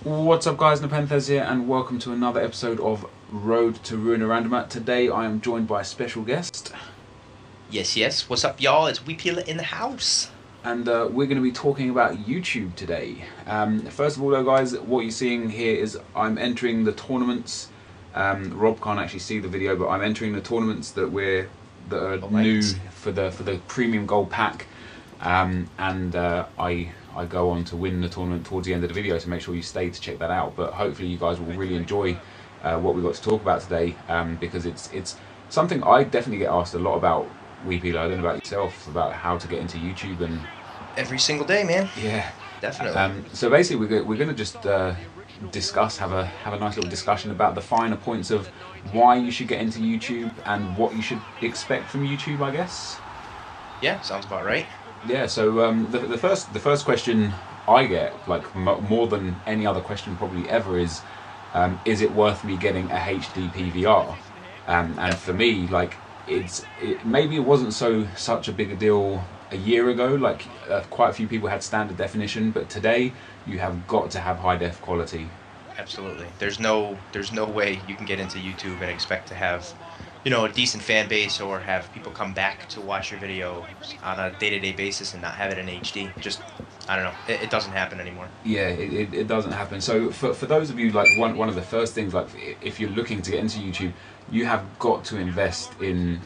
What's up guys, NepentheZ here and welcome to another episode of Road to Ruin a Randomat. Today I am joined by a special guest. Yes. What's up, y'all? It's Weepila in the house. And we're going to be talking about YouTube today. First of all though guys, what you're seeing here is I'm entering the tournaments. Rob can't actually see the video, but I'm entering the tournaments that are new for the premium gold pack. I go on to win the tournament towards the end of the video, so make sure you stay to check that out. But hopefully you guys will really enjoy what we've got to talk about today, because it's something I definitely get asked a lot about. Weepila, I don't know about yourself, about how to get into YouTube. And every single day, man. Yeah, definitely. So basically we're going to just discuss, have a nice little discussion about the finer points of why you should get into YouTube and what you should expect from YouTube, I guess. Yeah, sounds about right. Yeah, so the first question I get, like more than any other question probably ever, is it worth me getting a HD PVR? And for me, like maybe it wasn't such a big a deal a year ago. Like quite a few people had standard definition, but today you have got to have high def quality. Absolutely. There's no way you can get into YouTube and expect to have, you know, a decent fan base or have people come back to watch your video on a day-to-day basis and not have it in HD. Just, I don't know, it doesn't happen anymore. Yeah, it doesn't happen. So for those of you, like one of the first things, like if you're looking to get into YouTube, you have got to invest in,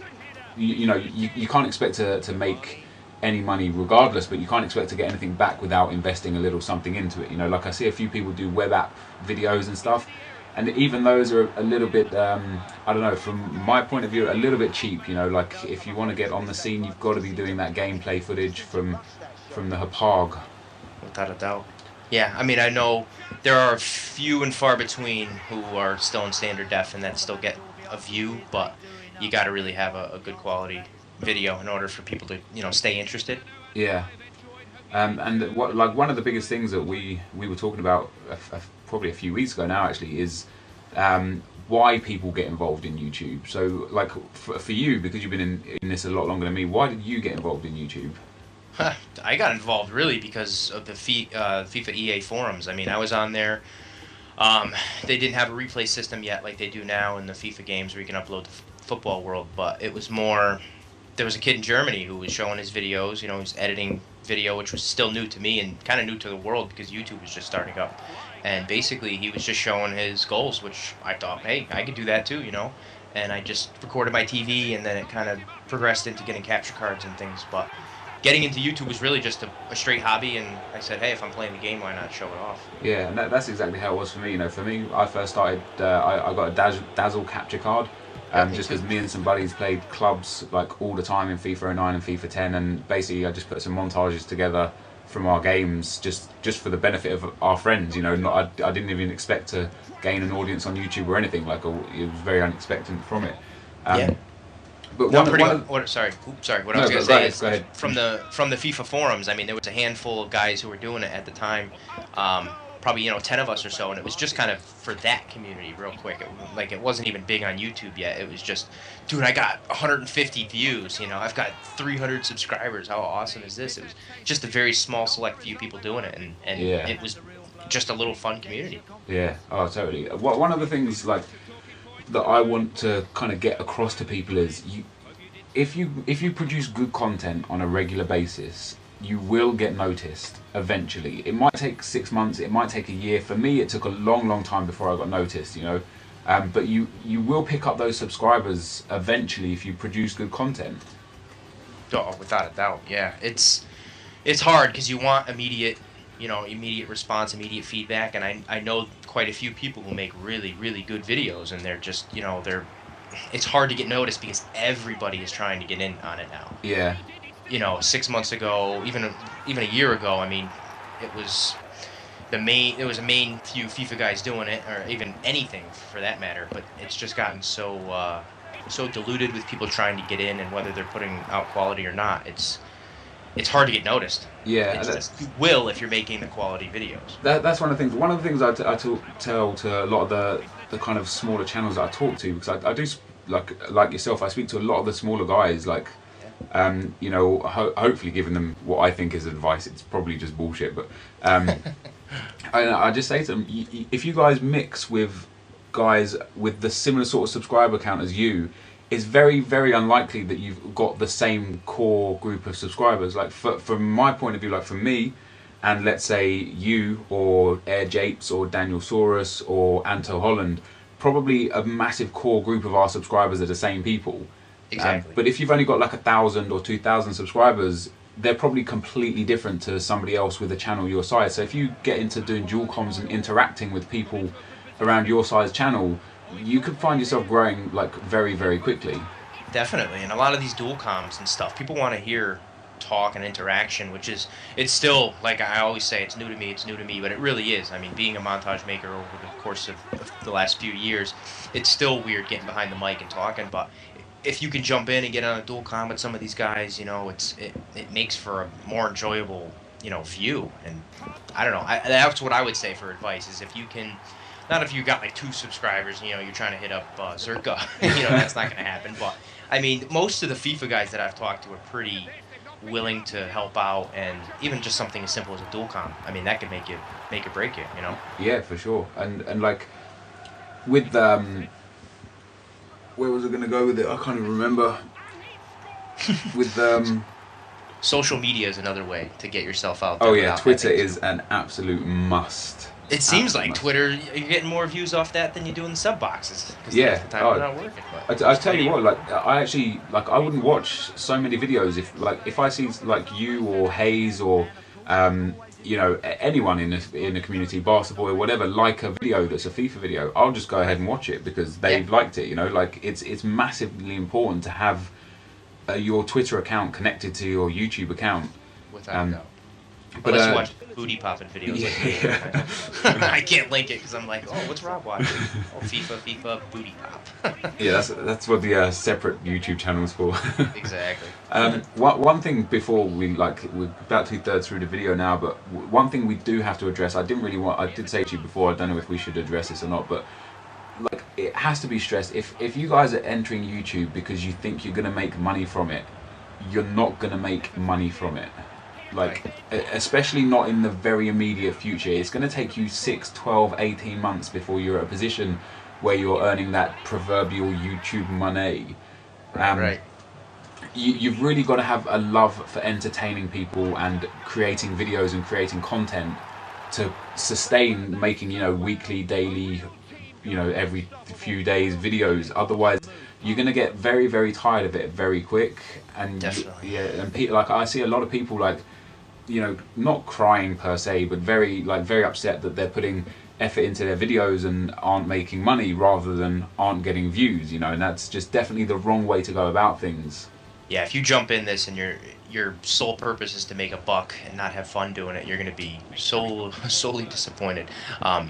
you can't expect to make any money regardless, but you can't expect to get anything back without investing a little something into it. You know, like I see a few people do web app videos and stuff, and even those are a little bit, I don't know, from my point of view, a little bit cheap. You know, like if you want to get on the scene, you've got to be doing that gameplay footage from the Hapag. Without a doubt. Yeah, I mean, I know there are few and far between who are still in standard def and that still get a view, but you got to really have a good quality video in order for people to, you know, stay interested. Yeah. And one of the biggest things that we were talking about probably a few weeks ago now actually is why people get involved in YouTube. So like for you, because you've been in this a lot longer than me, why did you get involved in YouTube? I got involved really because of the FIFA EA forums. I mean, I was on there. They didn't have a replay system yet like they do now in the FIFA games where you can upload the football world, but it was more, there was a kid in Germany who was showing his videos, you know, he's editing video, which was still new to me and kind of new to the world because YouTube was just starting up. And basically he was just showing his goals, which I thought, hey, I could do that too, you know. And I just recorded my TV, and then it kind of progressed into getting capture cards and things. But getting into YouTube was really just a straight hobby, and I said, hey, if I'm playing the game, why not show it off? Yeah, and that's exactly how it was for me. You know, for me, I first started, I got a Dazzle capture card, just because me and some buddies played clubs like all the time in FIFA 09 and FIFA 10, and basically I just put some montages together from our games just for the benefit of our friends. You know, I didn't even expect to gain an audience on YouTube or anything. Like it was very unexpected from it. Yeah. But no, what I was going to say is from the FIFA forums, I mean, there was a handful of guys who were doing it at the time, probably, you know, 10 of us or so, and it was just kind of for that community real quick. It wasn't even big on YouTube yet. It was just, dude, I got 150 views, you know, I've got 300 subscribers. How awesome is this? It was just a very small select few people doing it, and yeah, it was just a little fun community. Yeah, oh, totally. One of the things like that I want to kind of get across to people is if you produce good content on a regular basis, you will get noticed eventually. It might take 6 months, it might take a year. For me, it took a long time before I got noticed, you know. But you will pick up those subscribers eventually if you produce good content. Oh, without a doubt, yeah. It's hard because you want immediate response, immediate feedback, and I know quite a few people who make really good videos, and they're just, you know, it's hard to get noticed because everybody is trying to get in on it now. Yeah. You know, 6 months ago, even a year ago, I mean, it was a main few FIFA guys doing it, or even anything for that matter, but it's just gotten so diluted with people trying to get in, and whether they're putting out quality or not, it's hard to get noticed. Yeah, you will if you're making the quality videos. That's one of the things. One of the things I tell to a lot of the kind of smaller channels that I talk to, because I do, like yourself, I speak to a lot of the smaller guys, like you know, hopefully giving them what I think is advice. It's probably just bullshit, but I just say to them, if you guys mix with guys with the similar sort of subscriber count as you, it's very, very unlikely that you've got the same core group of subscribers. Like from my point of view, like for me, and let's say you or Air Japes or Daniel Saurus or Anto Holland, probably a massive core group of our subscribers are the same people. Exactly. But if you've only got like 1,000 or 2,000 subscribers, they're probably completely different to somebody else with a channel your size. So if you get into doing dual comms and interacting with people around your size channel, you could find yourself growing like very, very quickly. Definitely, and a lot of these dual comms and stuff, people want to hear talk and interaction, which is, it's still, like I always say, it's new to me, but it really is. I mean, being a montage maker over the course of the last few years, it's still weird getting behind the mic and talking, but if you can jump in and get on a dual comm with some of these guys, you know, it makes for a more enjoyable, you know, view. And I don't know, that's what I would say for advice, is if you can, not if you got like 2 subscribers, you know, you're trying to hit up Zerka, you know, that's not going to happen. But I mean, most of the FIFA guys that I've talked to are pretty willing to help out, and even just something as simple as a dual comm, I mean, that could make or break it, you know. Yeah, for sure. And like with where was I going to go with it? I can't even remember. With social media is another way to get yourself out there. Oh yeah, Twitter is an absolute must. It seems like Twitter, you're getting more views off that than you do in the sub boxes. Yeah, half the time they're not working. But I tell you what, like I actually, like I wouldn't watch so many videos if I see like you or Hayes or you know, anyone in a community, basketball or whatever, like a video that's a FIFA video, I'll just go ahead and watch it because they've liked it. You know, like it's massively important to have your Twitter account connected to your YouTube account. Without a doubt. But unless you watch booty popping videos like me. I can't link it because I'm like, oh, what's Rob watching? Oh, FIFA, booty pop. Yeah, that's what the separate YouTube channel's for. Exactly. One thing before we're about 2/3 through the video now, but one thing we do have to address. I did say to you before, I don't know if we should address this or not, but like it has to be stressed. If you guys are entering YouTube because you think you're gonna make money from it, you're not gonna make money from it. Like, especially not in the very immediate future. It's going to take you 6, 12, 18 months before you're at a position where you're earning that proverbial YouTube money. Right. You've really got to have a love for entertaining people and creating videos and creating content to sustain making, you know, weekly, daily, you know, every few days videos. Otherwise, you're going to get very, very tired of it very quick. And definitely. And like I see a lot of people like, you know, not crying per se, but very upset that they're putting effort into their videos and aren't making money rather than aren't getting views, you know, and that's just definitely the wrong way to go about things. Yeah, if you jump in this and your sole purpose is to make a buck and not have fun doing it, you're going to be solely disappointed. How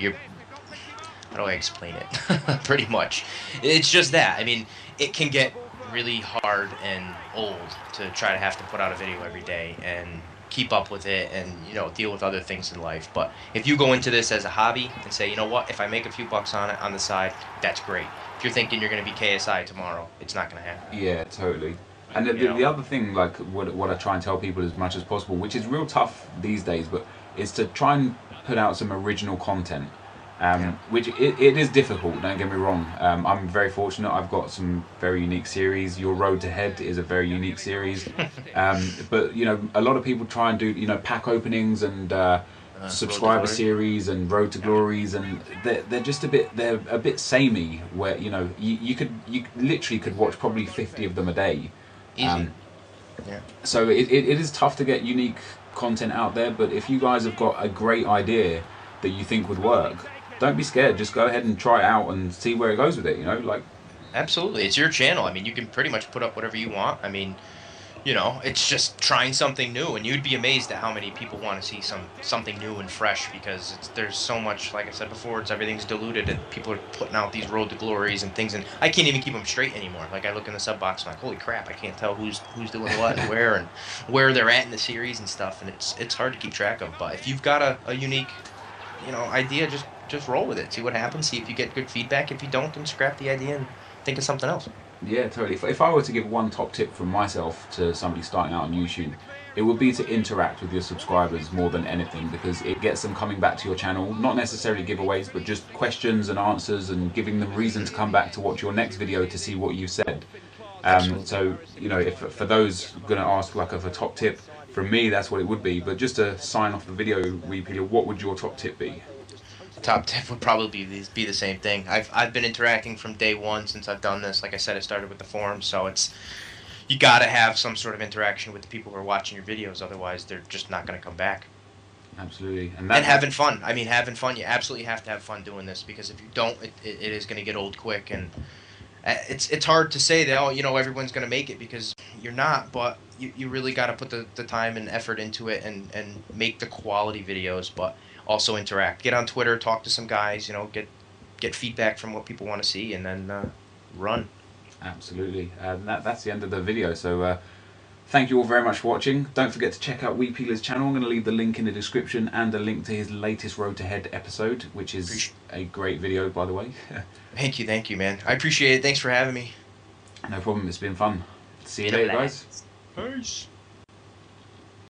do I explain it? Pretty much. It's just that. I mean, it can get really hard and old to try to have to put out a video every day and keep up with it and, you know, deal with other things in life. But if you go into this as a hobby and say, you know what, if I make a few bucks on it on the side, that's great. If you're thinking you're going to be KSI tomorrow, it's not going to happen. Yeah, totally. And the other thing, like what I try and tell people as much as possible, which is real tough these days, but is to try and put out some original content. Which it is difficult, don't get me wrong. I'm very fortunate, I've got some very unique series. Your Road to Head is a very unique series. But you know, a lot of people try and do, you know, pack openings and subscriber series and Road to Glories, and they're just a bit samey, where, you know, you literally could watch probably 50 of them a day. Easy. So it is tough to get unique content out there, but if you guys have got a great idea that you think would work, don't be scared. Just go ahead and try it out and see where it goes with it, you know, like. Absolutely. It's your channel. I mean, you can pretty much put up whatever you want. I mean, you know, it's just trying something new, and you'd be amazed at how many people want to see something new and fresh, because there's so much, like I said before, everything's diluted, and people are putting out these Road to Glories and things, and I can't even keep them straight anymore. Like, I look in the sub box and I'm like, holy crap, I can't tell who's doing what and where they're at in the series and stuff, and it's hard to keep track of. But if you've got a unique, you know, idea, just roll with it. See what happens. See if you get good feedback. If you don't, then scrap the idea and think of something else. Yeah, totally. If I were to give one top tip from myself to somebody starting out on YouTube, it would be to interact with your subscribers more than anything, because it gets them coming back to your channel. Not necessarily giveaways, but just questions and answers, and giving them reason to come back to watch your next video to see what you said. Absolutely. So, you know, if for those going to ask like of a top tip, from me, that's what it would be. But just to sign off the video, Repeater, what would your top tip be? Top tip would probably be the same thing. I've been interacting from day one since I've done this. Like I said, I started with the forums, so it's you got to have some sort of interaction with the people who are watching your videos. Otherwise, they're just not going to come back. Absolutely. And having fun. I mean, having fun. You absolutely have to have fun doing this, because if you don't, it is going to get old quick. And it's hard to say that, oh, you know, everyone's going to make it, because you're not. But you really got to put the time and effort into it, and make the quality videos, but also interact. Get on Twitter, talk to some guys, you know, get feedback from what people want to see, and then run. Absolutely. That's the end of the video. So thank you all very much for watching. Don't forget to check out NepentheZ's channel. I'm going to leave the link in the description, and a link to his latest Road to Head episode, which is a great video, by the way. Thank you, man. I appreciate it. Thanks for having me. No problem. It's been fun. See you later, guys. Peace.